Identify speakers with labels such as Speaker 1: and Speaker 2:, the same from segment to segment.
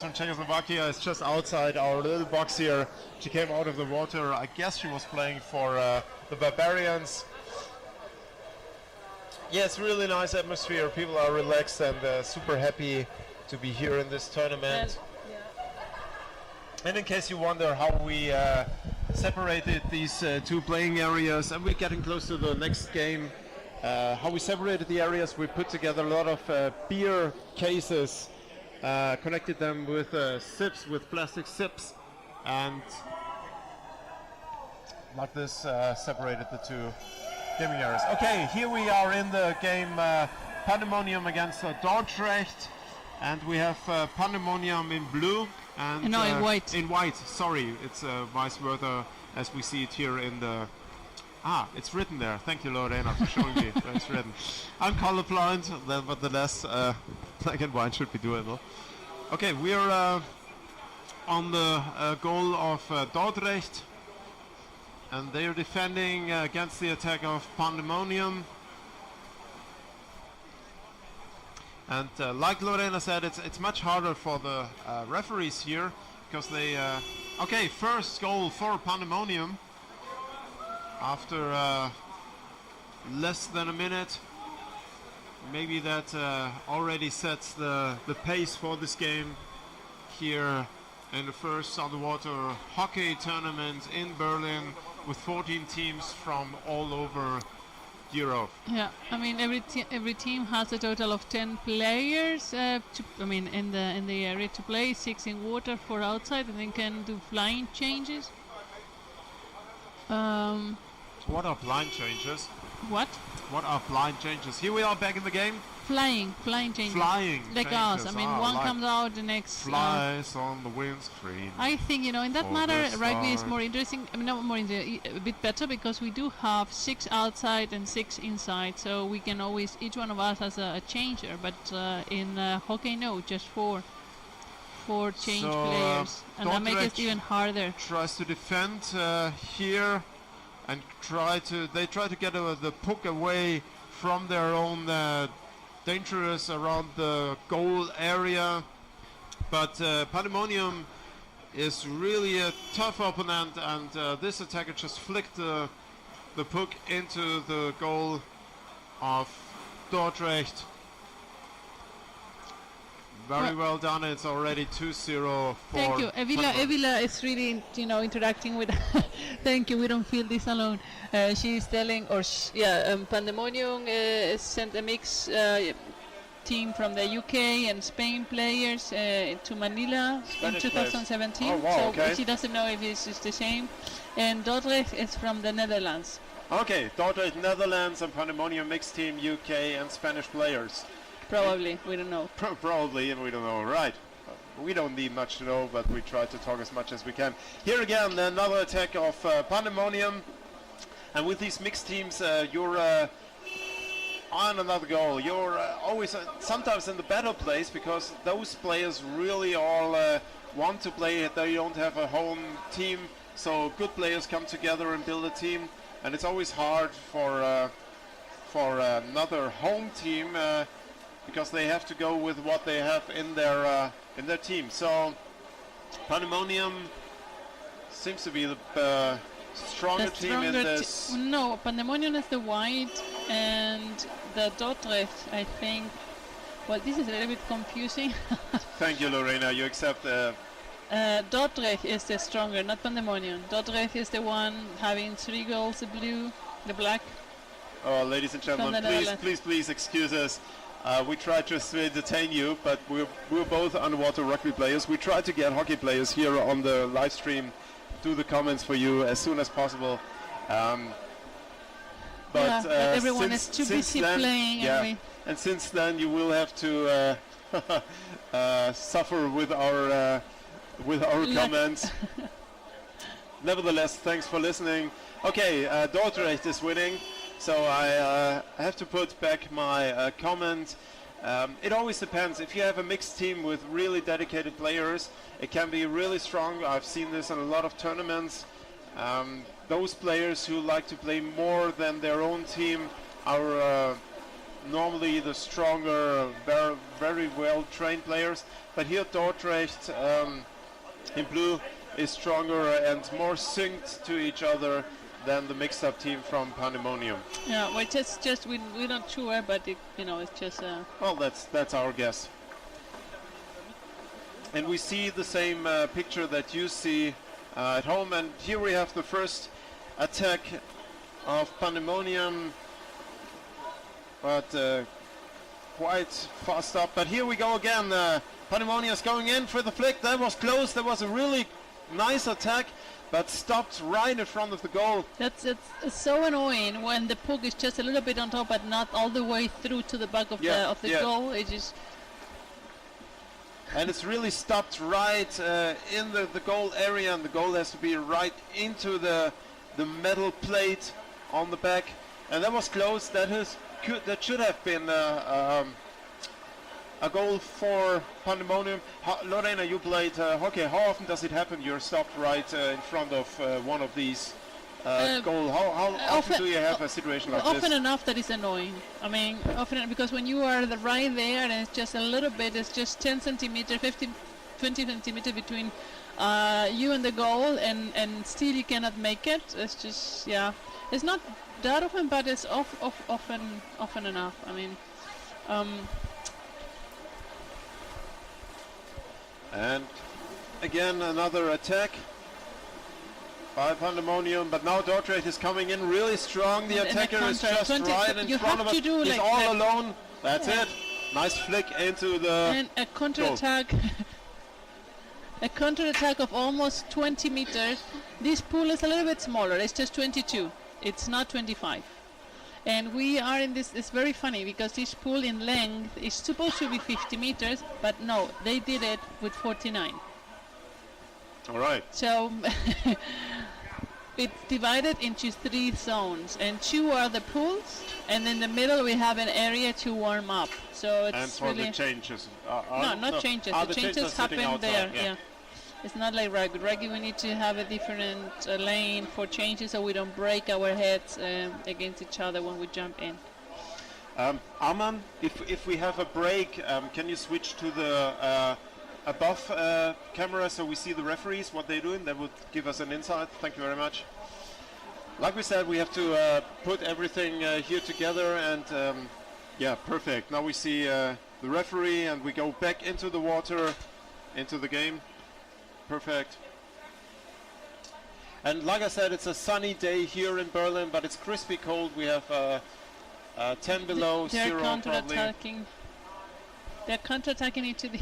Speaker 1: From Czechoslovakia is just outside our little box here. She came out of the water. I guess she was playing for the Barbarians. Yeah, it's really nice atmosphere. People are relaxed and super happy to be here in this tournament. And in case you wonder how we separated these two playing areas, and we're getting close to the next game, how we separated the areas, we put together a lot of beer cases, connected them with sips, with plastic sips, and like this separated the two gaming areas. Okay, here we are in the game Pandemonium against Dordrecht, and we have Pandemonium in blue and
Speaker 2: no, in white.
Speaker 1: In white, sorry, it's vice versa as we see it here in the. It's written there. Thank you, Lorena, for showing me where it's written. I'm colorblind, nevertheless, black and white should be doable. Okay, we're on the goal of Dordrecht, and they are defending against the attack of Pandemonium. And like Lorena said, it's much harder for the referees here because they. Okay, first goal for Pandemonium. After less than a minute, maybe that already sets the pace for this game here in the first underwater hockey tournament in Berlin with 14 teams from all over Europe.
Speaker 2: Yeah, I mean every team has a total of 10 players. In the area to play, 6 in water, 4 outside, and then can do flying changes.
Speaker 1: What are blind changes?
Speaker 2: What?
Speaker 1: What are blind changes? Here we are back in the game.
Speaker 2: Flying changes.
Speaker 1: Flying
Speaker 2: like
Speaker 1: changes.
Speaker 2: us. I mean, one
Speaker 1: like
Speaker 2: comes out, the next
Speaker 1: flies on the windscreen.
Speaker 2: I think in that matter, rugby is more interesting. I mean, not more a bit better because we do have 6 outside and 6 inside, so we can always each one of us has a changer. But in hockey, no, just 4 change players, and that makes it even harder.
Speaker 1: Tries to defend here. And try to get the puck away from their own dangerous around the goal area. But Pandemonium is really a tough opponent, and this attacker just flicked the puck into the goal of Dordrecht. Very well done. It's already 2-0 for.
Speaker 2: Thank you. Evila is really, interacting with. Thank you. We don't feel this alone. She's telling, Pandemonium sent a mix team from the UK and Spain players to Manila Spanish in 2017.
Speaker 1: Oh, wow,
Speaker 2: so
Speaker 1: okay.
Speaker 2: She doesn't know if this is the same. And Dordrecht is from the Netherlands.
Speaker 1: Okay, Dordrecht, Netherlands, and Pandemonium mixed team, UK and Spanish players.
Speaker 2: Probably, we don't know.
Speaker 1: Probably, and we don't know. Right. We don't need much to know, but we try to talk as much as we can. Here again, another attack of Pandemonium. And with these mixed teams, you're on another goal. You're always sometimes in the better place because those players really all want to play. They don't have a home team, so good players come together and build a team. And it's always hard for another home team. Because they have to go with what they have in their team. So Pandemonium seems to be the stronger team in this.
Speaker 2: No, Pandemonium is the white, and the Dordrecht, I think. Well, this is a little bit confusing.
Speaker 1: Thank you, Lorena. You accept.
Speaker 2: Dordrecht is the stronger, not Pandemonium. Dordrecht is the one having 3 goals: the blue, the black.
Speaker 1: Oh, ladies and gentlemen, please excuse us. We tried to detain you, but we're both underwater rugby players. We tried to get hockey players here on the live stream, do the comments for you as soon as possible.
Speaker 2: But everyone is too busy playing.
Speaker 1: Yeah, and since then you will have to suffer with our comments. Nevertheless, thanks for listening. Okay, Dordrecht is winning. So I have to put back my comment. It always depends. If you have a mixed team with really dedicated players, it can be really strong. I've seen this in a lot of tournaments. Those players who like to play more than their own team are normally the stronger, very well trained players. But here Dordrecht in blue is stronger and more synced to each other than the mixed up team from Pandemonium.
Speaker 2: Yeah, well, we're not sure, but it's just.
Speaker 1: Well, that's our guess. And we see the same picture that you see at home. And here we have the first attack of Pandemonium, but quite fast up. But here we go again. Pandemonium is going in for the flick. That was close. That was a really nice attack, but stopped right in front of the goal.
Speaker 2: It's so annoying when the puck is just a little bit on top, but not all the way through to the back of the goal. It just.
Speaker 1: And it's really stopped right in the goal area, and the goal has to be right into the metal plate on the back. And that was close. That should have been a goal for Pandemonium. Lorena, you played hockey. How often does it happen you're stopped right in front of one of these goals? How often do you have a situation like this?
Speaker 2: Often enough that is annoying. I mean, often, because when you are right there and it's just a little bit, it's just 10 centimeters, 15, 20 centimeters between you and the goal, and still you cannot make it. It's just, it's not that often, but it's often enough. I mean,
Speaker 1: and again another attack by Pandemonium, but now Dordrecht is coming in really strong. The attacker is just right in front of us. He's all alone. That's it. Nice flick into the
Speaker 2: and a counter-attack. A counter-attack of almost 20 meters. This pool is a little bit smaller. It's just 22. It's not 25. And we are in this. It's very funny because this pool in length is supposed to be 50 meters, but no, they did it with 49.
Speaker 1: All right.
Speaker 2: So it's divided into 3 zones, and 2 are the pools, and in the middle we have an area to warm up. So it's
Speaker 1: and for
Speaker 2: really
Speaker 1: the changes.
Speaker 2: not changes. The changes happen there. Yeah. It's not like rugby. Rugby, we need to have a different lane for changes so we don't break our heads against each other when we jump in.
Speaker 1: Arman, if we have a break, can you switch to the above camera so we see the referees, what they're doing? That would give us an insight. Thank you very much. Like we said, we have to put everything here together, and perfect. Now we see the referee, and we go back into the water, into the game. Perfect. And like I said, it's a sunny day here in Berlin, but it's crispy cold. We have 10 below,
Speaker 2: they're
Speaker 1: 0
Speaker 2: counter-attacking. They're counter-attacking into the.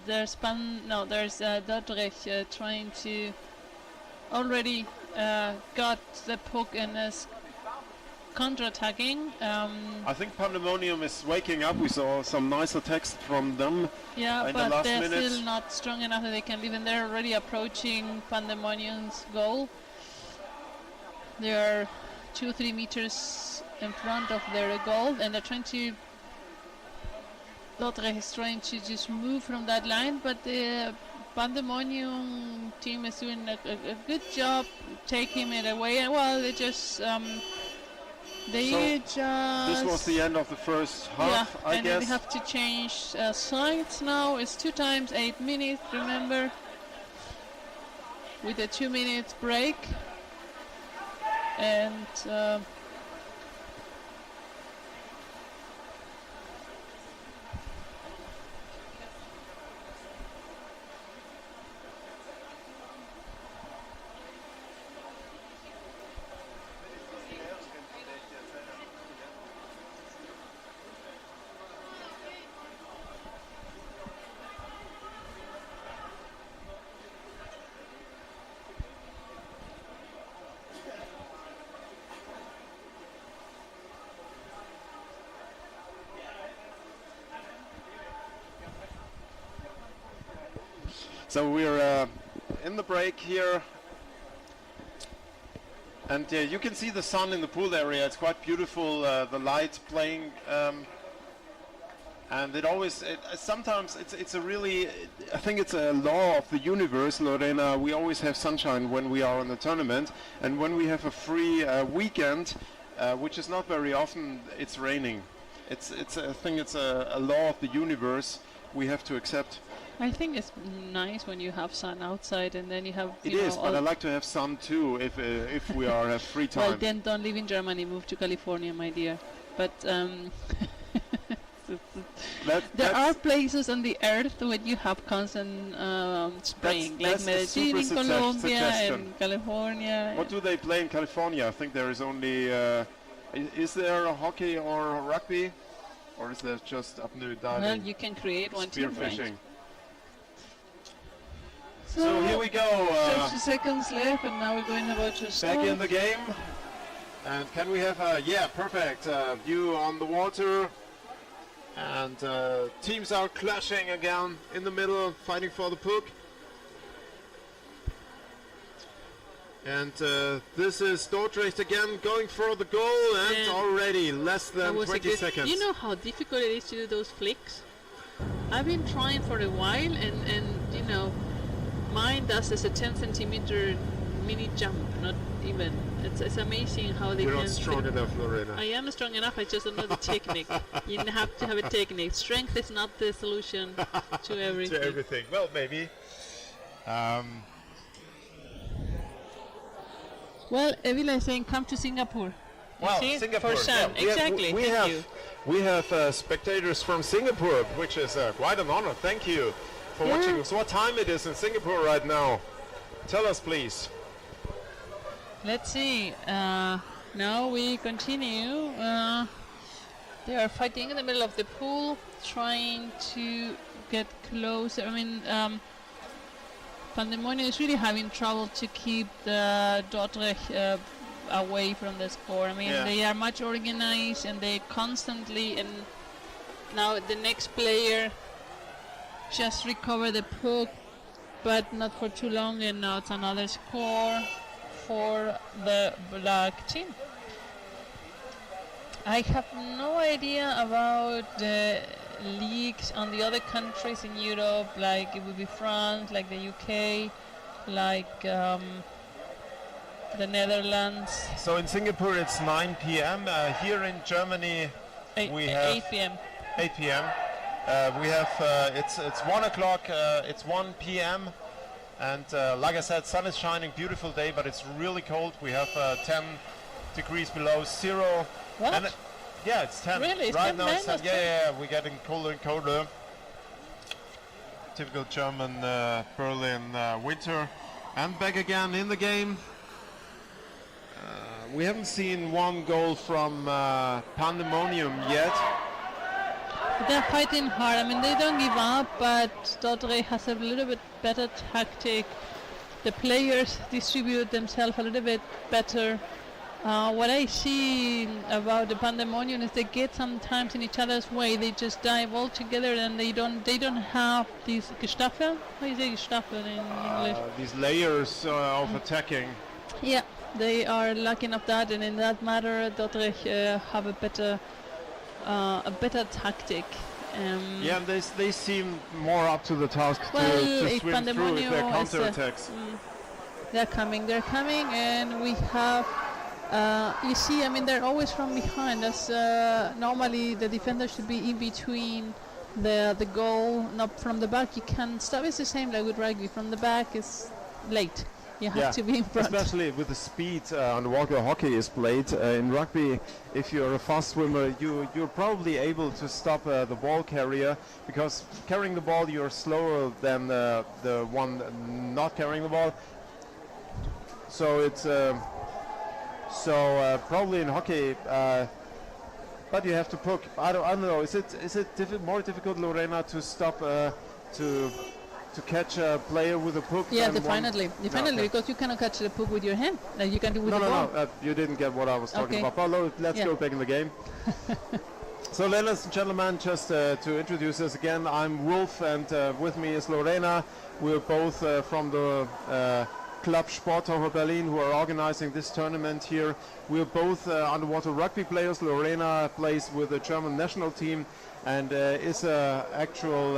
Speaker 2: There's Dordrecht trying to already got the puck and is counter-attacking.
Speaker 1: I think Pandemonium is waking up. We saw some nice attacks from them.
Speaker 2: Yeah,
Speaker 1: in
Speaker 2: but
Speaker 1: the last
Speaker 2: they're
Speaker 1: minutes.
Speaker 2: still not strong enough that they can leave, and they're already approaching Pandemonium's goal. They are 2-3 meters in front of their goal, and they're trying to. Dordrecht is trying to just move from that line, but the Pandemonium team is doing a good job taking it away. And well, they just.
Speaker 1: This was the end of the first half, I guess.
Speaker 2: And we have to change sides now. It's 2 times 8 minutes, remember, with a 2 minutes break. And
Speaker 1: so we're in the break here, and you can see the sun in the pool area. It's quite beautiful, the light playing And it always, sometimes it's a really, I think it's a law of the universe, Lorena. We always have sunshine when we are on the tournament, and when we have a free weekend, which is not very often, it's raining. I think it's a law of the universe we have to accept.
Speaker 2: I think it's nice when you have sun outside and then you have.
Speaker 1: It is, but I like to have sun too if we have free time.
Speaker 2: Well, then don't live in Germany, move to California, my dear. But there are places on the earth where you have constant spraying, like Medellin in Colombia and California.
Speaker 1: What do they play in California? I think there is only. Is there a hockey or rugby, or is there just apneu diving?
Speaker 2: Well, you can create one team,
Speaker 1: spearfishing.
Speaker 2: right?
Speaker 1: So here we go.
Speaker 2: 30 seconds left, and now we're going about to start.
Speaker 1: Back in the game. And can we have a perfect view on the water? And teams are clashing again in the middle, fighting for the puck. And this is Dordrecht again going for the goal, and already less than 20 seconds.
Speaker 2: You know how difficult it is to do those flicks? I've been trying for a while, and you know, mine does as a 10 centimeter mini jump, not even. It's amazing how they
Speaker 1: You're
Speaker 2: can.
Speaker 1: not strong enough, Lorena.
Speaker 2: I am strong enough, I just don't know the technique. You have to have a technique. Strength is not the solution to everything.
Speaker 1: To everything. Well, maybe.
Speaker 2: Well, Evila is saying, come to Singapore.
Speaker 1: Well,
Speaker 2: see?
Speaker 1: Singapore.
Speaker 2: For Sam,
Speaker 1: yeah,
Speaker 2: exactly.
Speaker 1: We have spectators from Singapore, which is quite an honor. Thank you for watching. So what time it is in Singapore right now? Tell us, please.
Speaker 2: Let's see. Now we continue. They are fighting in the middle of the pool, trying to get closer. I mean, Pandemonium is really having trouble to keep the Dordrecht away from the score. I mean, they are much organized and they constantly, and now the next player just recover the puck, but not for too long, and now it's another score for the black team. I have no idea about the leagues on the other countries in Europe, like it would be France, like the UK, like the Netherlands.
Speaker 1: So in Singapore it's 9 p.m. Here in Germany we have
Speaker 2: 8 p.m.
Speaker 1: 8 p.m. We have it's 1 o'clock. It's 1 p.m. And like I said, sun is shining, beautiful day, but it's really cold. We have 10 degrees below zero.
Speaker 2: What?
Speaker 1: And yeah, it's 10.
Speaker 2: Really? It's
Speaker 1: right
Speaker 2: 10
Speaker 1: now it's 10.
Speaker 2: minus
Speaker 1: Yeah, we're getting colder and colder. Typical German Berlin winter. And back again in the game. We haven't seen one goal from Pandemonium yet.
Speaker 2: They're fighting hard. I mean, they don't give up, but Dordrecht has a little bit better tactic. The players distribute themselves a little bit better. What I see about the Pandemonium is they get sometimes in each other's way. They just dive all together, and they don't have these Gestaffel. How do you say Gestaffel in English?
Speaker 1: These layers of attacking.
Speaker 2: Yeah, they are lacking of that, and in that matter, Dordrecht have a better tactic.
Speaker 1: Yeah, and they seem more up to the task to swim through with their counterattacks.
Speaker 2: They're coming, and we have. You see, I mean, they're always from behind. That's normally the defender should be in between the goal, not from the back. You can stop. It's the same like with rugby. From the back is late. You have to be in front.
Speaker 1: Especially with the speed underwater hockey is played. In rugby, if you're a fast swimmer, you're probably able to stop the ball carrier, because carrying the ball you're slower than the one not carrying the ball. So it's probably in hockey, but you have to puck. I don't know. Is it more difficult, Lorena, to stop to catch a player with a puck?
Speaker 2: Yeah, definitely, because you cannot catch the puck with your hand, like you can do with the ball.
Speaker 1: No, you didn't get what I was talking about. But let's go back in the game. So, ladies and gentlemen, just to introduce us again, I'm Wolf, and with me is Lorena. We're both from the club Sporthofer Berlin, who are organizing this tournament here. We're both underwater rugby players. Lorena plays with the German national team and is an actual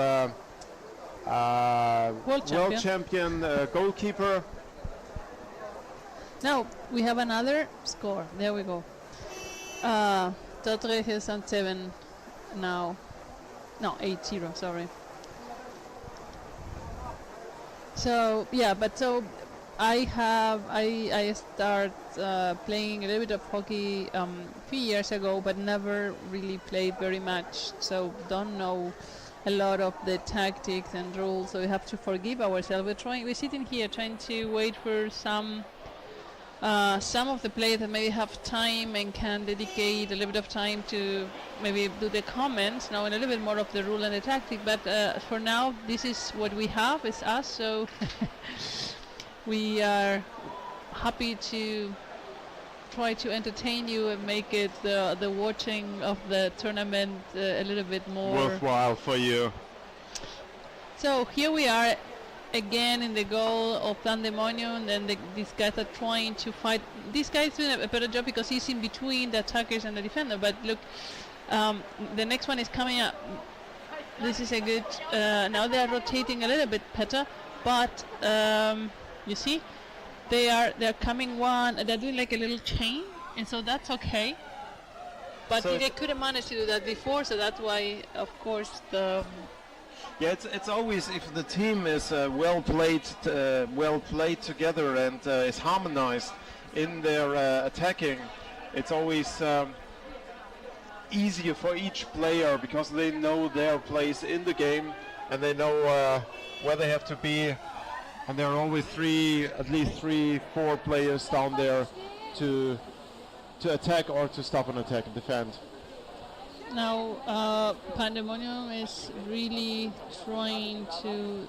Speaker 1: world champion goalkeeper.
Speaker 2: Now we have another score. There we go. Dordrecht is on 7 now. No, 8-0, sorry. So yeah, but so I start playing a little bit of hockey a few years ago, but never really played very much. So don't know a lot of the tactics and rules. So we have to forgive ourselves. We're sitting here trying to wait for some of the players that maybe have time and can dedicate a little bit of time to maybe do the comments, knowing a little bit more of the rule and the tactic. But for now, this is what we have, it's us. So we are happy to try to entertain you and make it the watching of the tournament a little bit more
Speaker 1: worthwhile for you.
Speaker 2: So here we are again in the goal of Pandemonium, and these guys are trying to fight. This guy is doing a better job because he's in between the attackers and the defender. But look, the next one is coming up. This is a good. Now they are rotating a little bit better, but you see, they're coming one. They're doing like a little chain, and so that's okay. But so they couldn't manage to do that before, so that's why, of course, the.
Speaker 1: Yeah, it's always, if the team is well played together and is harmonized in their attacking, it's always easier for each player because they know their place in the game and they know where they have to be, and there are always at least 3-4 players down there to attack or to stop an attack and defend.
Speaker 2: Now Pandemonium is really trying to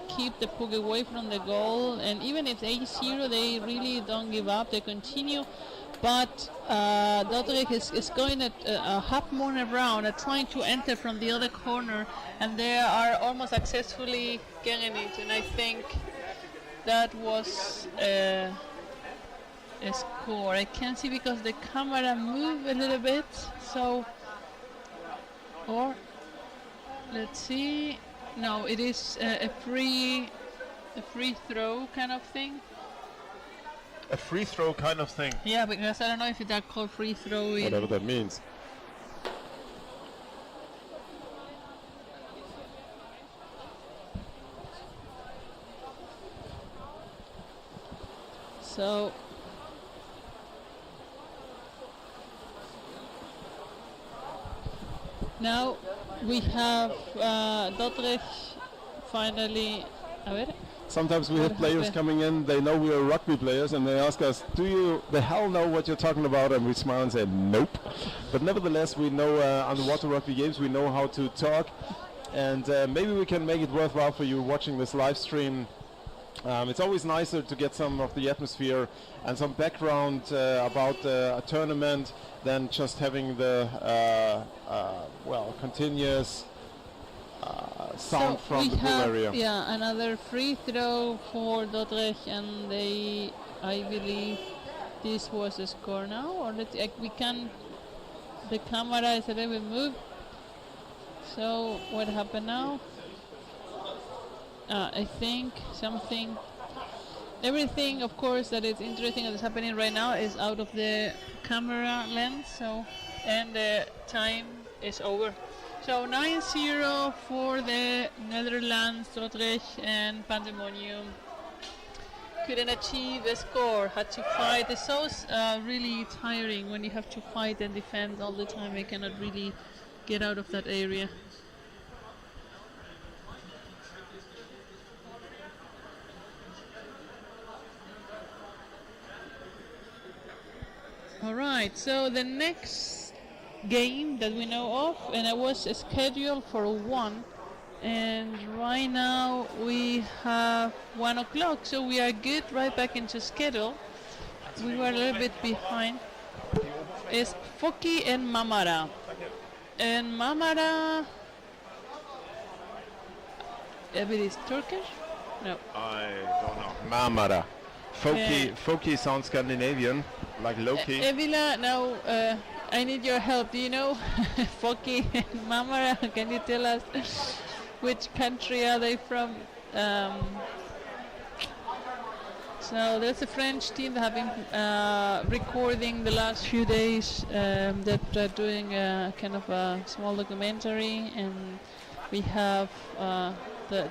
Speaker 2: keep the puck away from the goal, and even if 8-0 they really don't give up, they continue. But Dordrecht is going at a half moon around, trying to enter from the other corner, and they are almost successfully getting it, and I think that was a score. I can't see because the camera moved a little bit, so. Or let's see. No, it is a free throw kind of thing.
Speaker 1: A free throw kind of thing.
Speaker 2: Yeah, because I don't know if that called free throw.
Speaker 1: Whatever that means.
Speaker 2: So. Now we have Dordrecht finally.
Speaker 1: Sometimes we have players coming in, they know we are rugby players, and they ask us, do you the hell know what you're talking about? And we smile and say, nope. But nevertheless, we know underwater rugby games, we know how to talk, and maybe we can make it worthwhile for you watching this live stream. It's always nicer to get some of the atmosphere and some background about a tournament than just having the continuous sound from the pool area.
Speaker 2: Yeah, another free throw for Dordrecht, and I believe this was a score now, or the camera is a little bit moved. So what happened now? I think everything, of course, that is interesting that is happening right now is out of the camera lens. So, and the time is over. So 9-0 for the Netherlands, Dordrecht, and Pandemonium couldn't achieve a score. Had to fight. It's so really tiring when you have to fight and defend all the time. I cannot really get out of that area. Alright, so the next game that we know of, and it was scheduled for 1, and right now we have 1 o'clock, so we are good, right back into schedule. We were a little bit behind. It's Foki and Mamara. And Mamara, if it is Turkish? No.
Speaker 1: I don't know. Mamara. Folky sounds Scandinavian, like Loki.
Speaker 2: Evila, now I need your help. Do you know Foki and Mamara? Can you tell us which country are they from? So there's a French team that have been recording the last few days, that are doing a kind of a small documentary, and we have the